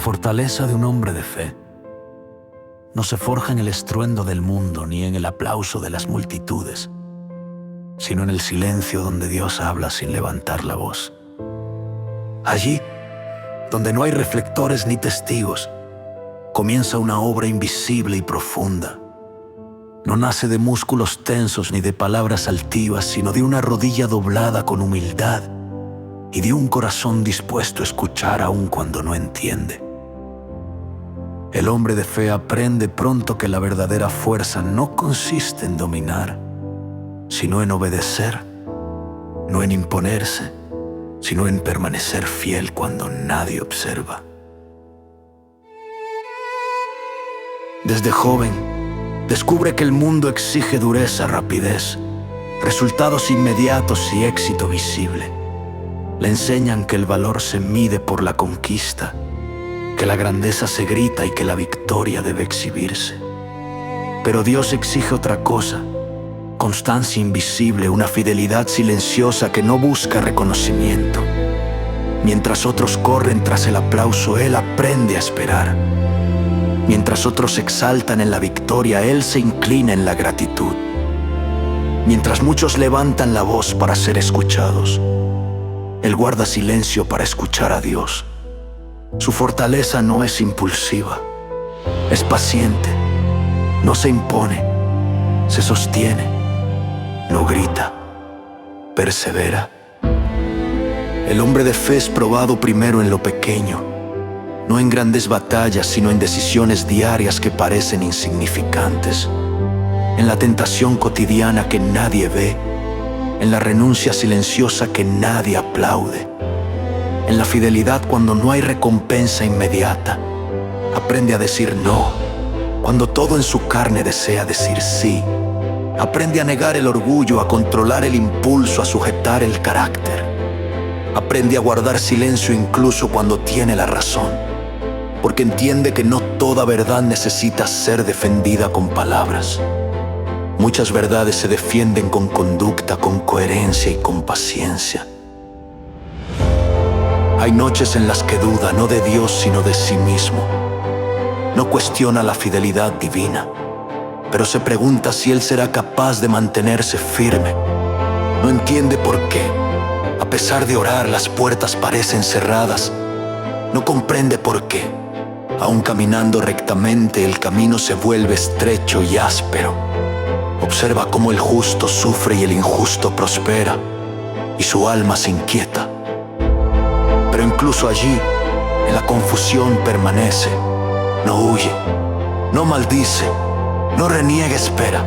fortaleza de un hombre de fe no se forja en el estruendo del mundo ni en el aplauso de las multitudes, sino en el silencio donde Dios habla sin levantar la voz. Allí, donde no hay reflectores ni testigos, comienza una obra invisible y profunda. No nace de músculos tensos ni de palabras altivas, sino de una rodilla doblada con humildad y de un corazón dispuesto a escuchar aun cuando no entiende. El hombre de fe aprende pronto que la verdadera fuerza no consiste en dominar, sino en obedecer, no en imponerse, sino en permanecer fiel cuando nadie observa. Desde joven, descubre que el mundo exige dureza, rapidez, resultados inmediatos y éxito visible. Le enseñan que el valor se mide por la conquista, que la grandeza se grita y que la victoria debe exhibirse. Pero Dios exige otra cosa: constancia invisible, una fidelidad silenciosa que no busca reconocimiento. Mientras otros corren tras el aplauso, Él aprende a esperar. Mientras otros exaltan en la victoria, Él se inclina en la gratitud. Mientras muchos levantan la voz para ser escuchados, Él guarda silencio para escuchar a Dios. Su fortaleza no es impulsiva, es paciente, no se impone, se sostiene, no grita, persevera. El hombre de fe es probado primero en lo pequeño, no en grandes batallas, sino en decisiones diarias que parecen insignificantes, en la tentación cotidiana que nadie ve, en la renuncia silenciosa que nadie aplaude, en la fidelidad cuando no hay recompensa inmediata. Aprende a decir no cuando todo en su carne desea decir sí. Aprende a negar el orgullo, a controlar el impulso, a sujetar el carácter. Aprende a guardar silencio incluso cuando tiene la razón, porque entiende que no toda verdad necesita ser defendida con palabras. Muchas verdades se defienden con conducta, con coherencia y con paciencia. Hay noches en las que duda no de Dios sino de sí mismo. No cuestiona la fidelidad divina, pero se pregunta si Él será capaz de mantenerse firme. No entiende por qué, a pesar de orar, las puertas parecen cerradas. No comprende por qué, aun caminando rectamente, el camino se vuelve estrecho y áspero. Observa cómo el justo sufre y el injusto prospera, y su alma se inquieta. Pero incluso allí, en la confusión permanece, no huye, no maldice, no reniega, espera,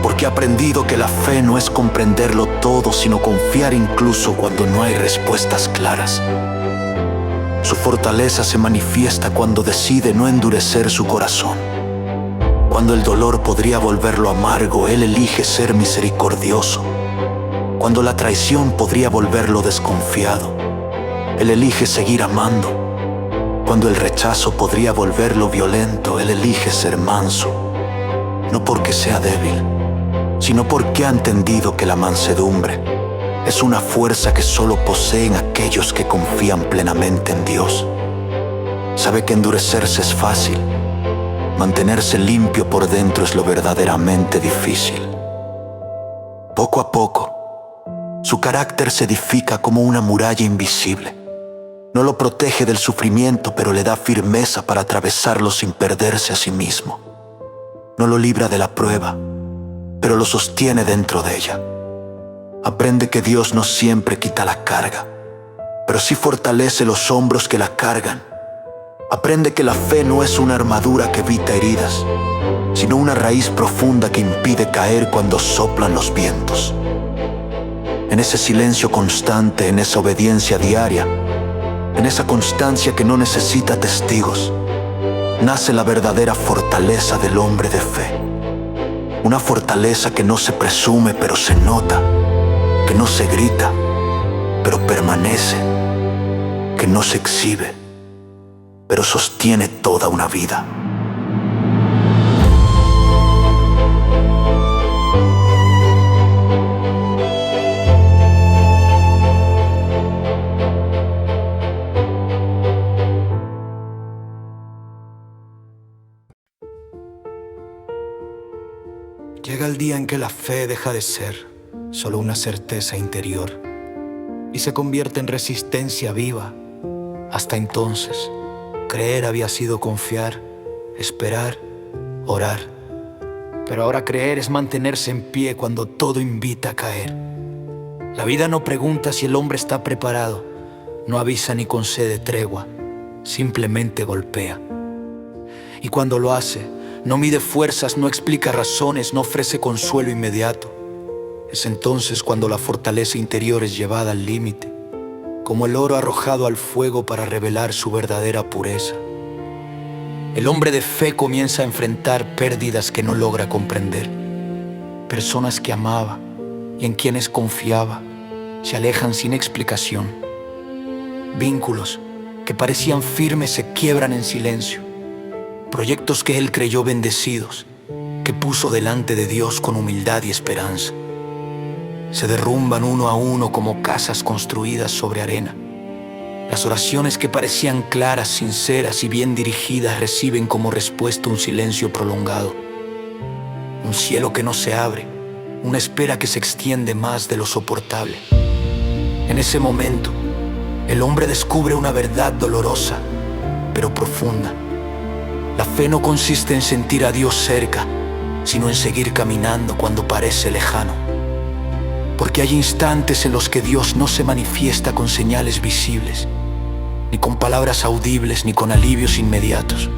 porque ha aprendido que la fe no es comprenderlo todo, sino confiar incluso cuando no hay respuestas claras. Su fortaleza se manifiesta cuando decide no endurecer su corazón. Cuando el dolor podría volverlo amargo, Él elige ser misericordioso. Cuando la traición podría volverlo desconfiado, Él elige seguir amando. Cuando el rechazo podría volverlo violento, Él elige ser manso. No porque sea débil, sino porque ha entendido que la mansedumbre es una fuerza que solo poseen aquellos que confían plenamente en Dios. Sabe que endurecerse es fácil, mantenerse limpio por dentro es lo verdaderamente difícil. Poco a poco, su carácter se edifica como una muralla invisible. No lo protege del sufrimiento, pero le da firmeza para atravesarlo sin perderse a sí mismo. No lo libra de la prueba, pero lo sostiene dentro de ella. Aprende que Dios no siempre quita la carga, pero sí fortalece los hombros que la cargan. Aprende que la fe no es una armadura que evita heridas, sino una raíz profunda que impide caer cuando soplan los vientos. En ese silencio constante, en esa obediencia diaria, en esa constancia que no necesita testigos, nace la verdadera fortaleza del hombre de fe. Una fortaleza que no se presume, pero se nota, que no se grita, pero permanece, que no se exhibe, pero sostiene toda una vida. que la fe deja de ser solo una certeza interior y se convierte en resistencia viva. Hasta entonces, creer había sido confiar, esperar, orar. Pero ahora creer es mantenerse en pie cuando todo invita a caer. La vida no pregunta si el hombre está preparado, no avisa ni concede tregua, simplemente golpea. Y cuando lo hace, no mide fuerzas, no explica razones, no ofrece consuelo inmediato. Es entonces cuando la fortaleza interior es llevada al límite, como el oro arrojado al fuego para revelar su verdadera pureza. El hombre de fe comienza a enfrentar pérdidas que no logra comprender. Personas que amaba y en quienes confiaba se alejan sin explicación. Vínculos que parecían firmes se quiebran en silencio. Proyectos que él creyó bendecidos, que puso delante de Dios con humildad y esperanza, se derrumban uno a uno como casas construidas sobre arena. Las oraciones que parecían claras, sinceras y bien dirigidas reciben como respuesta un silencio prolongado. Un cielo que no se abre, una espera que se extiende más de lo soportable. En ese momento, el hombre descubre una verdad dolorosa, pero profunda. La fe no consiste en sentir a Dios cerca, sino en seguir caminando cuando parece lejano. Porque hay instantes en los que Dios no se manifiesta con señales visibles, ni con palabras audibles, ni con alivios inmediatos.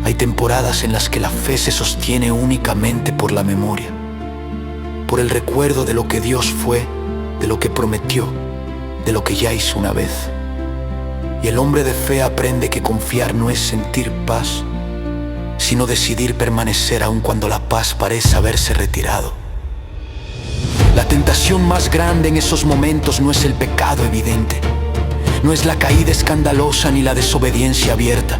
Hay temporadas en las que la fe se sostiene únicamente por la memoria, por el recuerdo de lo que Dios fue, de lo que prometió, de lo que ya hizo una vez. Y el hombre de fe aprende que confiar no es sentir paz, sino decidir permanecer aun cuando la paz parece haberse retirado. La tentación más grande en esos momentos no es el pecado evidente, no es la caída escandalosa ni la desobediencia abierta.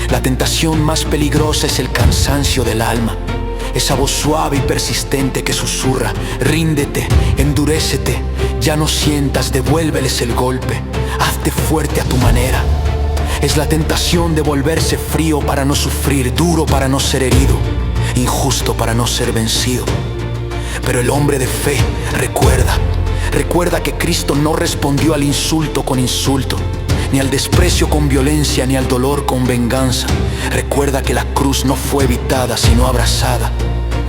La tentación más peligrosa es el cansancio del alma, esa voz suave y persistente que susurra: ríndete, endurécete, ya no sientas, devuélveles el golpe, hazte fuerte a tu manera. Es la tentación de volverse frío para no sufrir, duro para no ser herido, injusto para no ser vencido. Pero el hombre de fe recuerda que Cristo no respondió al insulto con insulto, ni al desprecio con violencia, ni al dolor con venganza. Recuerda que la cruz no fue evitada, sino abrazada,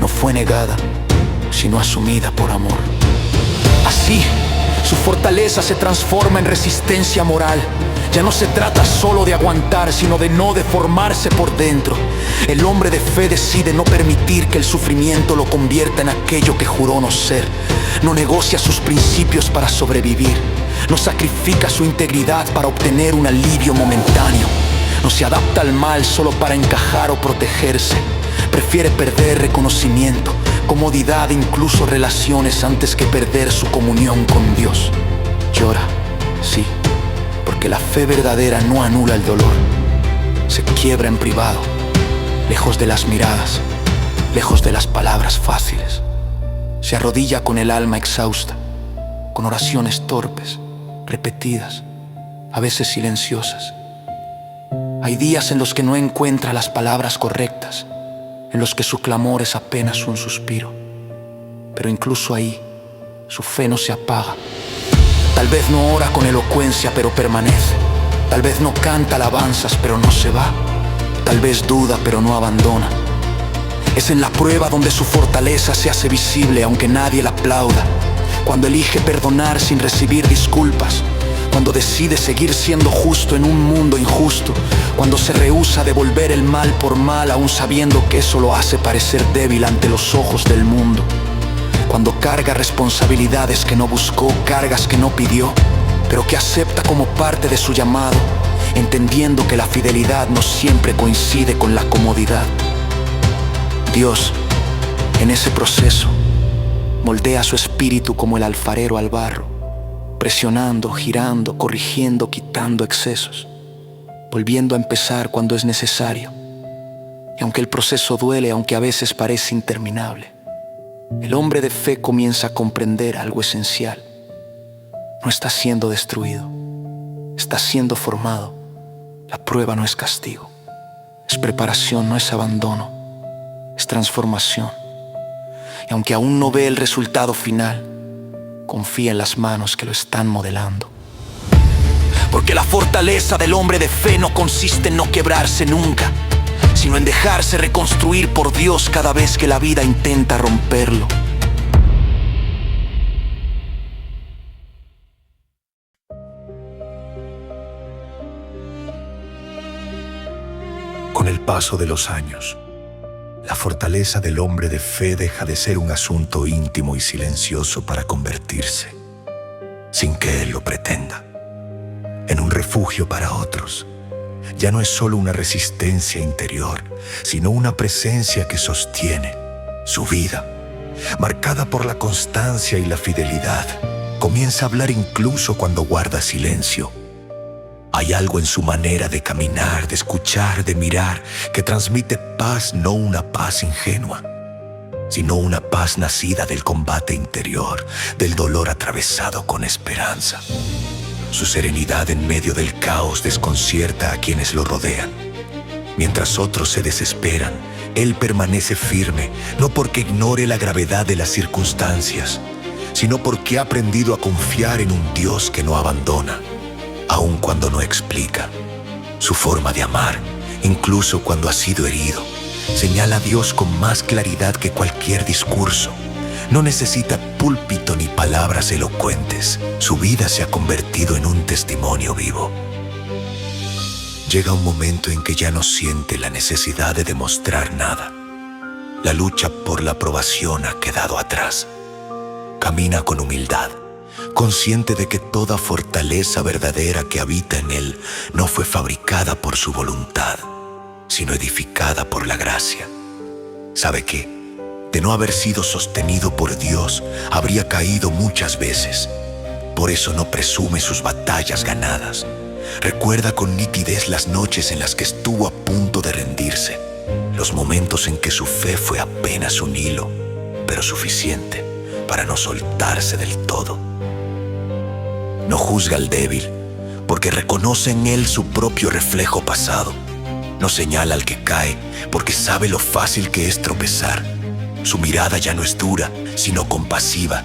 no fue negada, sino asumida por amor. Así, su fortaleza se transforma en resistencia moral. Ya no se trata solo de aguantar, sino de no deformarse por dentro. El hombre de fe decide no permitir que el sufrimiento lo convierta en aquello que juró no ser. No negocia sus principios para sobrevivir. No sacrifica su integridad para obtener un alivio momentáneo. No se adapta al mal solo para encajar o protegerse. Prefiere perder reconocimiento, comodidad, incluso relaciones, antes que perder su comunión con Dios. Llora, sí, porque la fe verdadera no anula el dolor. Se quiebra en privado, lejos de las miradas, lejos de las palabras fáciles. Se arrodilla con el alma exhausta, con oraciones torpes, repetidas, a veces silenciosas. Hay días en los que no encuentra las palabras correctas, en los que su clamor es apenas un suspiro. Pero incluso ahí, su fe no se apaga. Tal vez no ora con elocuencia, pero permanece. Tal vez no canta alabanzas, pero no se va. Tal vez duda, pero no abandona. Es en la prueba donde su fortaleza se hace visible, aunque nadie la aplauda. Cuando elige perdonar sin recibir disculpas. Cuando decide seguir siendo justo en un mundo injusto. Cuando se rehúsa a devolver el mal por mal, aún sabiendo que eso lo hace parecer débil ante los ojos del mundo. Cuando carga responsabilidades que no buscó, cargas que no pidió, pero que acepta como parte de su llamado, entendiendo que la fidelidad no siempre coincide con la comodidad. Dios, en ese proceso, moldea su espíritu como el alfarero al barro, presionando, girando, corrigiendo, quitando excesos, volviendo a empezar cuando es necesario. Y aunque el proceso duele, aunque a veces parece interminable, el hombre de fe comienza a comprender algo esencial. No está siendo destruido, está siendo formado. La prueba no es castigo, es preparación, no es abandono, es transformación. y aunque aún no ve el resultado final, confía en las manos que lo están modelando. Porque la fortaleza del hombre de fe no consiste en no quebrarse nunca, sino en dejarse reconstruir por Dios cada vez que la vida intenta romperlo. Con el paso de los años, la fortaleza del hombre de fe deja de ser un asunto íntimo y silencioso para convertirse, sin que él lo pretenda, en un refugio para otros. Ya no es solo una resistencia interior, sino una presencia que sostiene su vida, marcada por la constancia y la fidelidad. Comienza a hablar incluso cuando guarda silencio. Hay algo en su manera de caminar, de escuchar, de mirar, que transmite paz, no una paz ingenua, sino una paz nacida del combate interior, del dolor atravesado con esperanza. Su serenidad en medio del caos desconcierta a quienes lo rodean. Mientras otros se desesperan, él permanece firme, no porque ignore la gravedad de las circunstancias, sino porque ha aprendido a confiar en un Dios que no abandona, aun cuando no explica. Su forma de amar, incluso cuando ha sido herido, señala a Dios con más claridad que cualquier discurso. No necesita púlpito ni palabras elocuentes. Su vida se ha convertido en un testimonio vivo. Llega un momento en que ya no siente la necesidad de demostrar nada. La lucha por la aprobación ha quedado atrás. Camina con humildad, consciente de que toda fortaleza verdadera que habita en él no fue fabricada por su voluntad, sino edificada por la gracia. ¿Sabe qué? De no haber sido sostenido por Dios, habría caído muchas veces. Por eso no presume sus batallas ganadas. Recuerda con nitidez las noches en las que estuvo a punto de rendirse, los momentos en que su fe fue apenas un hilo, pero suficiente para no soltarse del todo. No juzga al débil, porque reconoce en él su propio reflejo pasado. No señala al que cae, porque sabe lo fácil que es tropezar. Su mirada ya no es dura, sino compasiva.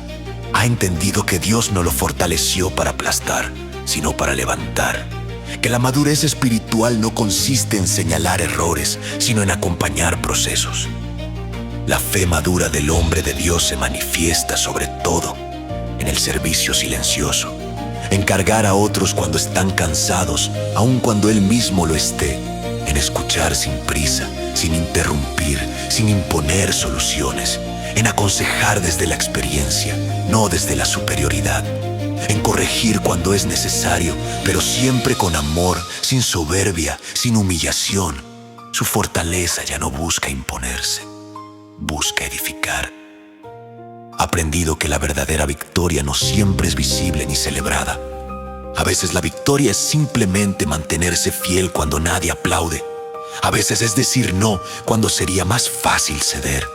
Ha entendido que Dios no lo fortaleció para aplastar, sino para levantar. Que la madurez espiritual no consiste en señalar errores, sino en acompañar procesos. La fe madura del hombre de Dios se manifiesta sobre todo en el servicio silencioso, en cargar a otros cuando están cansados, aun cuando él mismo lo esté, en escuchar sin prisa, sin interrumpir, sin imponer soluciones, en aconsejar desde la experiencia, no desde la superioridad, en corregir cuando es necesario, pero siempre con amor, sin soberbia, sin humillación. Su fortaleza ya no busca imponerse, busca edificar. Ha aprendido que la verdadera victoria no siempre es visible ni celebrada. A veces la victoria es simplemente mantenerse fiel cuando nadie aplaude. A veces es decir no cuando sería más fácil ceder.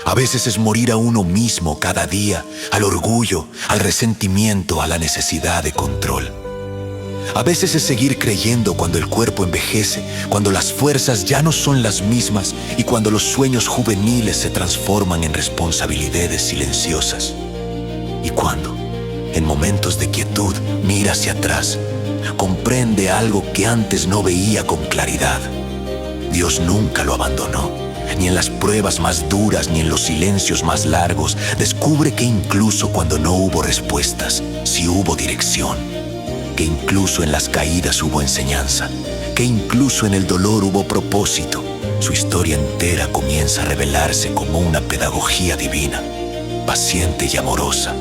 A veces es morir a uno mismo cada día, al orgullo, al resentimiento, a la necesidad de control. A veces es seguir creyendo cuando el cuerpo envejece, cuando las fuerzas ya no son las mismas y cuando los sueños juveniles se transforman en responsabilidades silenciosas. Y cuando, en momentos de quietud, mira hacia atrás, comprende algo que antes no veía con claridad. Dios nunca lo abandonó, ni en las pruebas más duras, ni en los silencios más largos. Descubre que incluso cuando no hubo respuestas, sí hubo dirección. Que incluso en las caídas hubo enseñanza. Que incluso en el dolor hubo propósito. Su historia entera comienza a revelarse como una pedagogía divina, paciente y amorosa.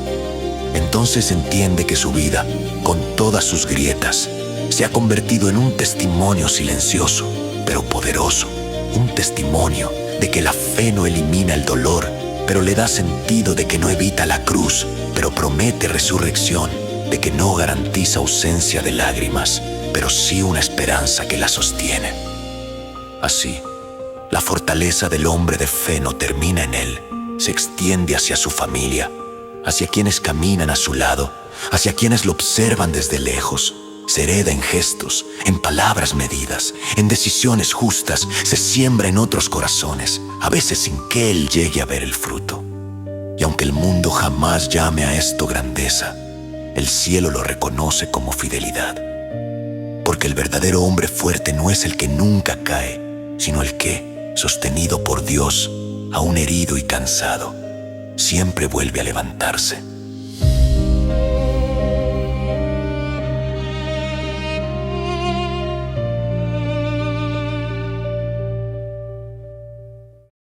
Entonces entiende que su vida, con todas sus grietas, se ha convertido en un testimonio silencioso, pero poderoso. Un testimonio de que la fe no elimina el dolor, pero le da sentido, de que no evita la cruz, pero promete resurrección, de que no garantiza ausencia de lágrimas, pero sí una esperanza que la sostiene. Así, la fortaleza del hombre de fe no termina en él, se extiende hacia su familia, hacia quienes caminan a su lado, hacia quienes lo observan desde lejos. Se hereda en gestos, en palabras medidas, en decisiones justas, se siembra en otros corazones, a veces sin que él llegue a ver el fruto. mundo jamás llame a esto grandeza, el cielo lo reconoce como fidelidad. Porque el verdadero hombre fuerte no es el que nunca cae, sino el que, sostenido por Dios, aún herido y cansado, siempre vuelve a levantarse.